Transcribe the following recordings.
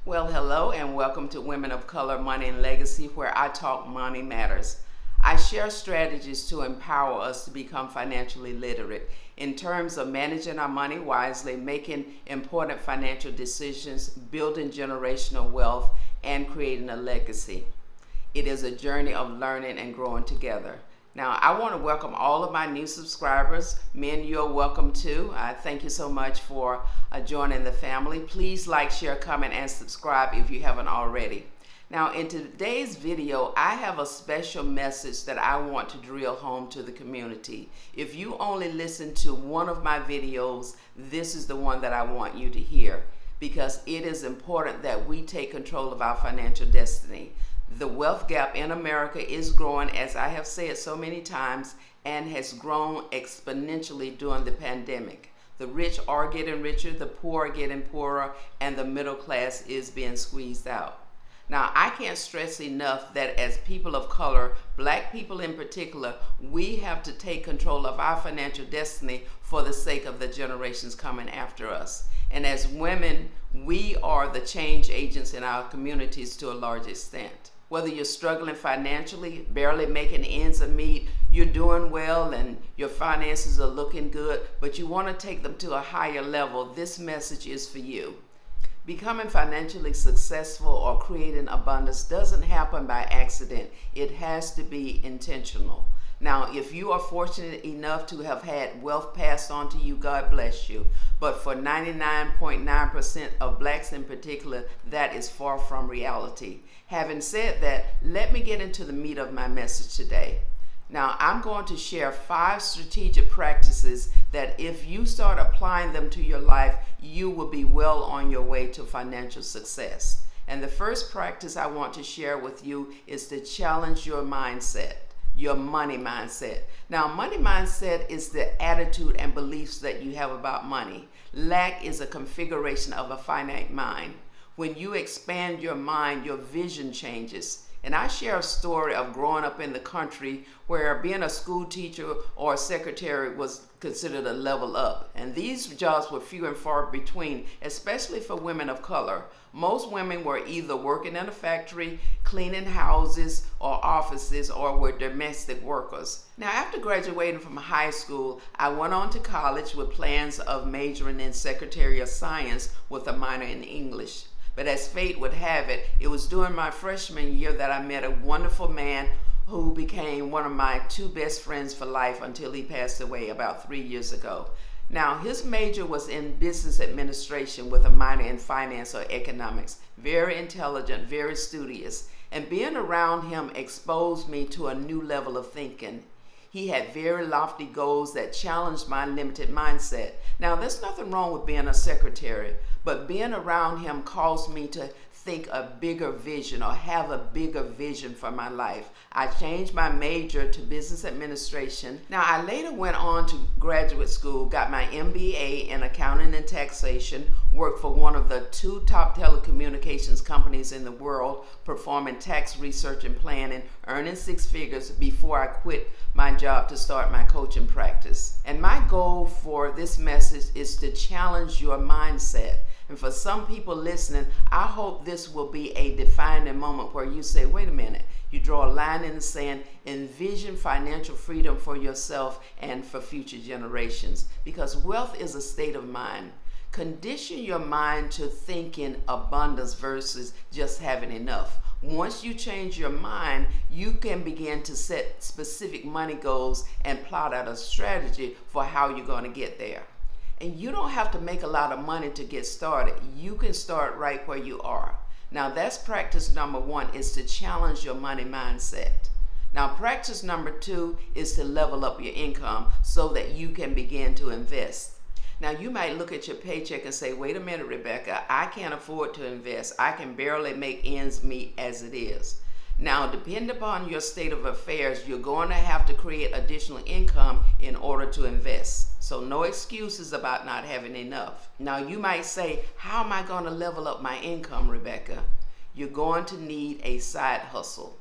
Well, hello and welcome to Women of Color Money and Legacy, where I talk money matters. I share strategies to empower us to become financially literate in terms of managing our money wisely, making important financial decisions, building generational wealth, and creating a legacy. It is a journey of learning and growing together. Now, I want to welcome all of my new subscribers. Men, you're welcome too. I thank you so much for joining the family. Please like, share, comment, and subscribe if you haven't already. Now, in today's video, I have a special message that I want to drill home to the community. If you only listen to one of my videos, this is the one that I want you to hear, because it is important that we take control of our financial destiny. The wealth gap in America is growing, as I have said so many times, and has grown exponentially during the pandemic. The rich are getting richer, the poor are getting poorer, and the middle class is being squeezed out. Now, I can't stress enough that as people of color, Black people in particular, we have to take control of our financial destiny for the sake of the generations coming after us. And as women, we are the change agents in our communities to a large extent. Whether you're struggling financially, barely making ends meet, you're doing well and your finances are looking good, but you want to take them to a higher level, this message is for you. Becoming financially successful or creating abundance doesn't happen by accident. It has to be intentional. Now, if you are fortunate enough to have had wealth passed on to you, God bless you. But for 99.9% of Blacks in particular, that is far from reality. Having said that, let me get into the meat of my message today. Now, I'm going to share 5 strategic practices that if you start applying them to your life, you will be well on your way to financial success. And the first practice I want to share with you is to challenge your mindset. Your money mindset. Now, money mindset is the attitude and beliefs that you have about money. Lack is a configuration of a finite mind. When you expand your mind, your vision changes. And I share a story of growing up in the country where being a school teacher or a secretary was considered a level up. And these jobs were few and far between, especially for women of color. Most women were either working in a factory, cleaning houses or offices, or were domestic workers. Now, after graduating from high school, I went on to college with plans of majoring in secretarial science with a minor in English. But as fate would have it, it was during my freshman year that I met a wonderful man who became one of my 2 best friends for life until he passed away about 3 years ago. Now, his major was in business administration with a minor in finance or economics. Very intelligent, very studious. And being around him exposed me to a new level of thinking. He had very lofty goals that challenged my limited mindset. Now, there's nothing wrong with being a secretary, but being around him caused me to think a bigger vision or have a bigger vision for my life. I changed my major to business administration. Now, I later went on to graduate school, got my MBA in accounting and taxation, worked for one of the 2 top telecommunications companies in the world, performing tax research and planning, earning 6 figures before I quit my job to start my coaching practice. And my goal for this message is to challenge your mindset. And for some people listening, I hope this will be a defining moment where you say, wait a minute, you draw a line in the sand, envision financial freedom for yourself and for future generations. Because wealth is a state of mind. Condition your mind to think in abundance versus just having enough. Once you change your mind, you can begin to set specific money goals and plot out a strategy for how you're going to get there. And you don't have to make a lot of money to get started. You can start right where you are. Now, that's practice number 1, is to challenge your money mindset. Now, practice number 2 is to level up your income so that you can begin to invest. Now, you might look at your paycheck and say, wait a minute, Rebecca, I can't afford to invest. I can barely make ends meet as it is. Now, depending upon your state of affairs, you're going to have to create additional income in order to invest. So no excuses about not having enough. Now, you might say, how am I going to level up my income, Rebecca? You're going to need a side hustle.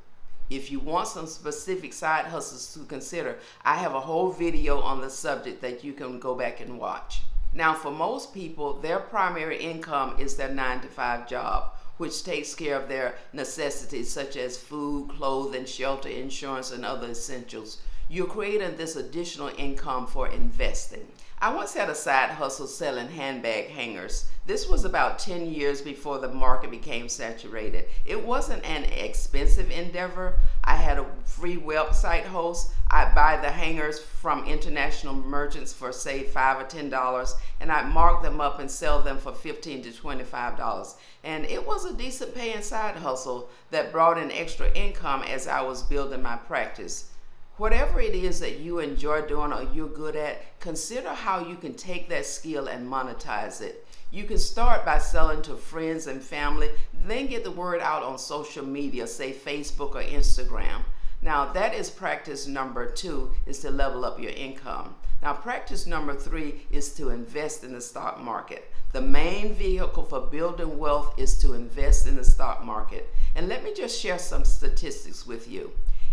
If you want some specific side hustles to consider, I have a whole video on the subject that you can go back and watch. Now, for most people, their primary income is their 9-to-5 job. which takes care of their necessities such as food, clothing, shelter, insurance, and other essentials. You're creating this additional income for investing. I once had a side hustle selling handbag hangers. This was about 10 years before the market became saturated. It wasn't an expensive endeavor. I had a free website host. I'd buy the hangers from international merchants for say $5 or $10, and I'd mark them up and sell them for $15 to $25. And it was a decent paying side hustle that brought in extra income as I was building my practice. Whatever it is that you enjoy doing or you're good at, consider how you can take that skill and monetize it. You can start by selling to friends and family, then get the word out on social media, say Facebook or Instagram. Now that is practice number 2, is to level up your income. Now practice number 3 is to invest in the stock market. The main vehicle for building wealth is to invest in the stock market. And let me just share some statistics with you.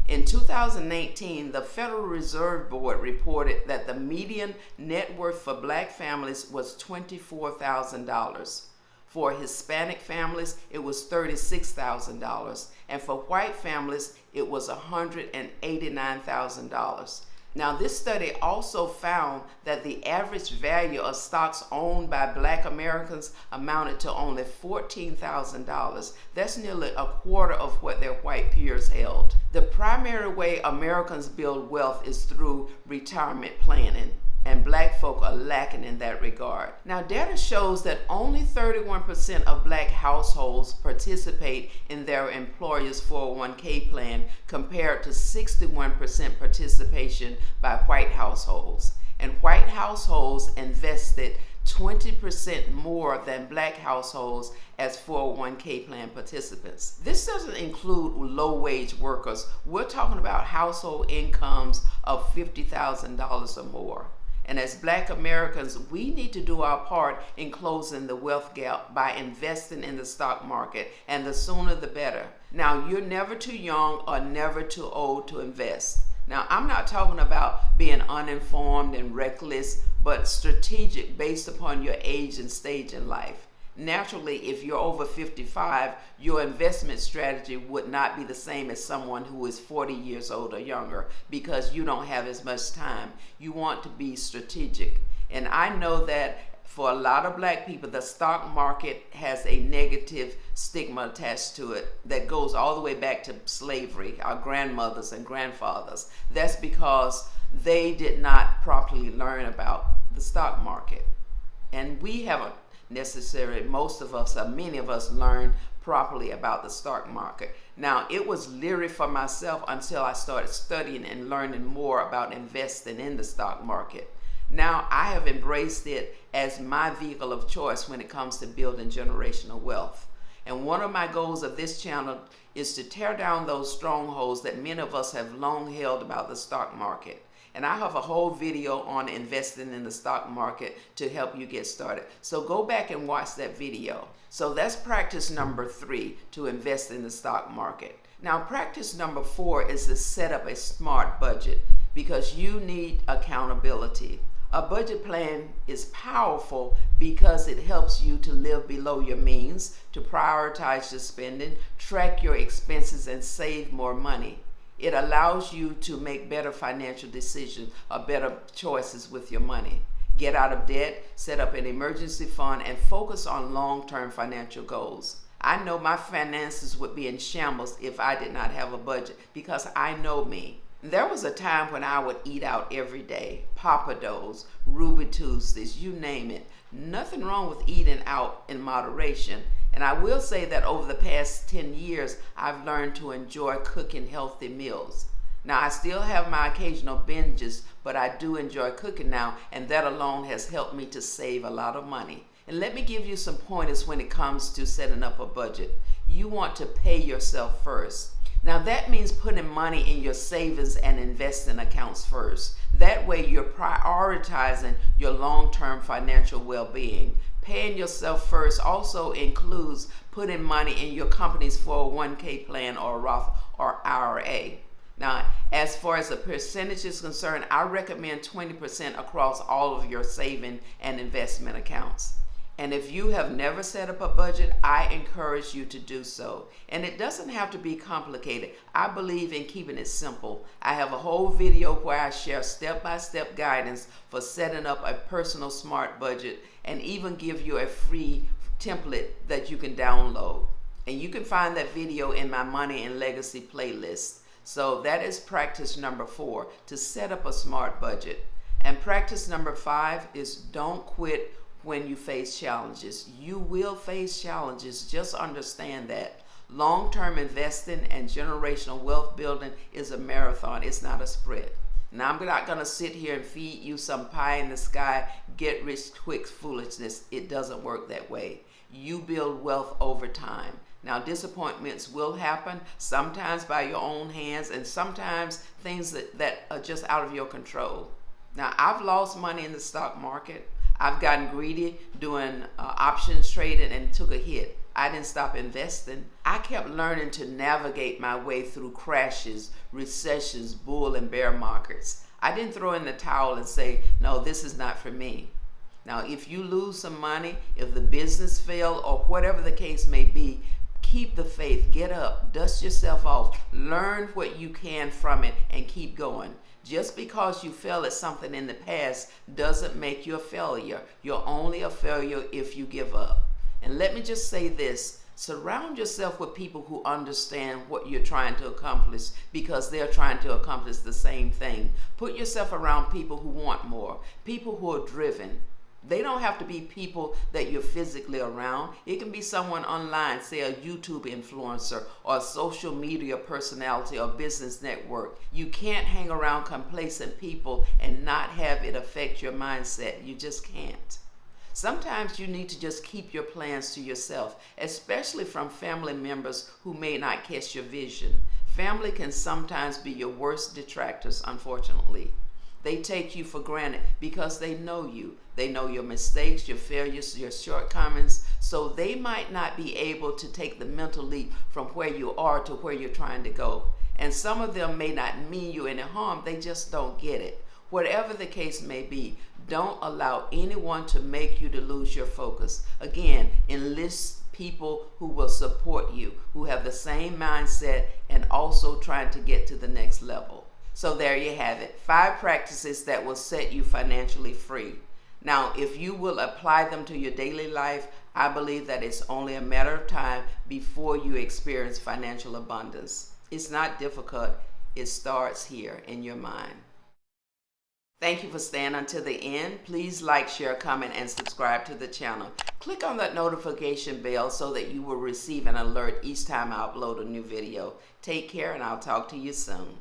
In 2018, the Federal Reserve Board reported that the median net worth for black families was $24,000. For Hispanic families, it was $36,000. And for white families, it was $189,000. Now, this study also found that the average value of stocks owned by black Americans amounted to only $14,000. That's nearly a quarter of what their white peers held. The primary way Americans build wealth is through retirement planning, and black folk are lacking in that regard. Now, data shows that only 31% of black households participate in their employer's 401k plan compared to 61% participation by white households. And white households invested 20% more than black households as 401k plan participants. This doesn't include low-wage workers. We're talking about household incomes of $50,000 or more. And as black Americans, we need to do our part in closing the wealth gap by investing in the stock market, and the sooner the better. Now, you're never too young or never too old to invest. Now, I'm not talking about being uninformed and reckless, but strategic based upon your age and stage in life. Naturally, if you're over 55, your investment strategy would not be the same as someone who is 40 years old or younger, because you don't have as much time. You want to be strategic. And I know that for a lot of black people, the stock market has a negative stigma attached to it that goes all the way back to slavery, our grandmothers and grandfathers. That's because they did not properly learn about the stock market. And we haven't necessarily, most of us, or many of us, learned properly about the stock market. Now, it was leery for myself until I started studying and learning more about investing in the stock market. Now, I have embraced it as my vehicle of choice when it comes to building generational wealth. And one of my goals of this channel is to tear down those strongholds that many of us have long held about the stock market. And I have a whole video on investing in the stock market to help you get started. So go back and watch that video. So that's practice number 3, to invest in the stock market. Now, practice number 4 is to set up a smart budget, because you need accountability. A budget plan is powerful because it helps you to live below your means, to prioritize your spending, track your expenses, and save more money. It allows you to make better financial decisions or better choices with your money. Get out of debt, set up an emergency fund, and focus on long-term financial goals. I know my finances would be in shambles if I did not have a budget, because I know me. There was a time when I would eat out every day, Papados, Ruby Tuesdays, you name it. Nothing wrong with eating out in moderation. And I will say that over the past 10 years, I've learned to enjoy cooking healthy meals. Now, I still have my occasional binges, but I do enjoy cooking now, and that alone has helped me to save a lot of money. And let me give you some pointers when it comes to setting up a budget. You want to pay yourself first. Now, that means putting money in your savings and investing accounts first. That way, you're prioritizing your long-term financial well-being. Paying yourself first also includes putting money in your company's 401k plan or Roth or IRA. Now, as far as the percentage is concerned, I recommend 20% across all of your saving and investment accounts. And if you have never set up a budget, I encourage you to do so. And it doesn't have to be complicated. I believe in keeping it simple. I have a whole video where I share step-by-step guidance for setting up a personal smart budget, and even give you a free template that you can download. And you can find that video in my Money and Legacy playlist. So that is practice number 4, to set up a smart budget. And practice number 5 is don't quit when you face challenges. You will face challenges, just understand that. Long-term investing and generational wealth building is a marathon, it's not a sprint. Now, I'm not gonna sit here and feed you some pie in the sky, get rich quick foolishness. It doesn't work that way. You build wealth over time. Now, disappointments will happen, sometimes by your own hands, and sometimes things that are just out of your control. Now, I've lost money in the stock market. I've gotten greedy doing options trading and took a hit. I didn't stop investing. I kept learning to navigate my way through crashes, recessions, bull and bear markets. I didn't throw in the towel and say, no, this is not for me. Now, if you lose some money, if the business failed, or whatever the case may be, keep the faith, get up, dust yourself off, learn what you can from it, and keep going. Just because you failed at something in the past doesn't make you a failure. You're only a failure if you give up. And let me just say this, surround yourself with people who understand what you're trying to accomplish, because they're trying to accomplish the same thing. Put yourself around people who want more, people who are driven. They don't have to be people that you're physically around. It can be someone online, say a YouTube influencer or a social media personality or business network. You can't hang around complacent people and not have it affect your mindset. You just can't. Sometimes you need to just keep your plans to yourself, especially from family members who may not catch your vision. Family can sometimes be your worst detractors, unfortunately. They take you for granted because they know you. They know your mistakes, your failures, your shortcomings, so they might not be able to take the mental leap from where you are to where you're trying to go. And some of them may not mean you any harm, they just don't get it. Whatever the case may be, don't allow anyone to make you to lose your focus. Again, enlist people who will support you, who have the same mindset and also trying to get to the next level. So there you have it, 5 practices that will set you financially free. Now, if you will apply them to your daily life, I believe that it's only a matter of time before you experience financial abundance. It's not difficult. It starts here in your mind. Thank you for staying until the end. Please like, share, comment, and subscribe to the channel. Click on that notification bell so that you will receive an alert each time I upload a new video. Take care, and I'll talk to you soon.